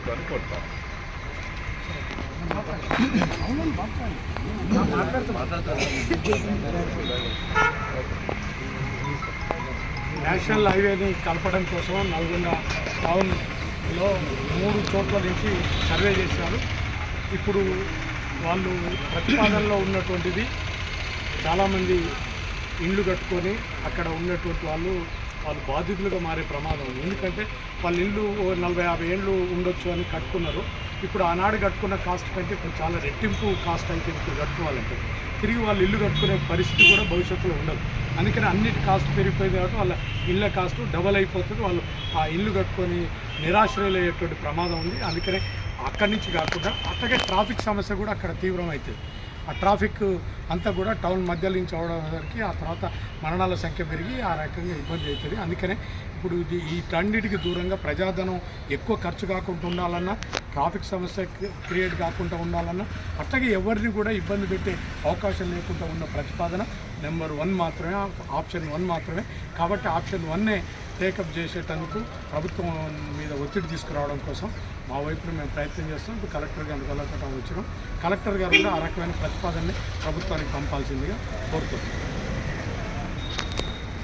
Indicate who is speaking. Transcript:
Speaker 1: ప్రభుత్వాన్ని కోరుతాం.
Speaker 2: నేషనల్ హైవేని కలపడం కోసం నల్గొండ టౌన్లో 3 చోట్ల నుంచి సర్వే చేశారు. ఇప్పుడు వాళ్ళు ప్రతిపాదనలో ఉన్నటువంటిది చాలామంది ఇండ్లు కట్టుకొని అక్కడ ఉన్నటువంటి వాళ్ళు బాధితులుగా మారే ప్రమాదం ఉంది. ఎందుకంటే వాళ్ళ ఇల్లు 40-50 ఏళ్ళు ఉండొచ్చు అని కట్టుకున్నారు. ఇప్పుడు ఆనాడు కట్టుకున్న కాస్ట్ కంటే ఇప్పుడు చాలా రెట్టింపు కాస్ట్ అయితే ఇప్పుడు కట్టుకోవాలంటే తిరిగి వాళ్ళు ఇల్లు కట్టుకునే పరిస్థితి కూడా భవిష్యత్తులో ఉండదు. అందుకని అన్నిటి కాస్ట్ పెరిగిపోయింది కాబట్టి వాళ్ళ ఇళ్ళ కాస్ట్ డబల్ అయిపోతుంది. వాళ్ళు ఆ ఇల్లు కట్టుకొని నిరాశ్రయులయ్యేటువంటి ప్రమాదం ఉంది. అందుకనే అక్కడి నుంచి కాకుండా అట్లాగే ట్రాఫిక్ సమస్య కూడా అక్కడ తీవ్రమవుతుంది. ఆ ట్రాఫిక్ అంతా కూడా టౌన్ మధ్య నుంచి అవడానికి ఆ తర్వాత మరణాల సంఖ్య పెరిగి ఆ రకంగా ఇబ్బంది అవుతుంది. అందుకనే ఇప్పుడు వీటన్నిటికి దూరంగా ప్రజాధనం ఎక్కువ ఖర్చు కాకుండా ఉండాలన్నా, ట్రాఫిక్ సమస్య క్రియేట్ కాకుండా ఉండాలన్నా, అట్లాగే ఎవరిని కూడా ఇబ్బంది పెట్టే అవకాశం లేకుండా ఉన్న ప్రతిపాదన నెంబర్ 1 మాత్రమే, ఆప్షన్ 1 మాత్రమే. కాబట్టి ఆప్షన్ 1నే టేకప్ చేసేటందుకు ప్రభుత్వం మీద ఒత్తిడి తీసుకురావడం కోసం మా వైపున మేము ప్రయత్నం చేస్తాం. ఇప్పుడు కలెక్టర్ గారిని కలవటం వచ్చినాం. కలెక్టర్ గారు కూడా ఆ రకమైన ప్రతిపాదనని ప్రభుత్వానికి పంపాల్సిందిగా కోరుతున్నాం.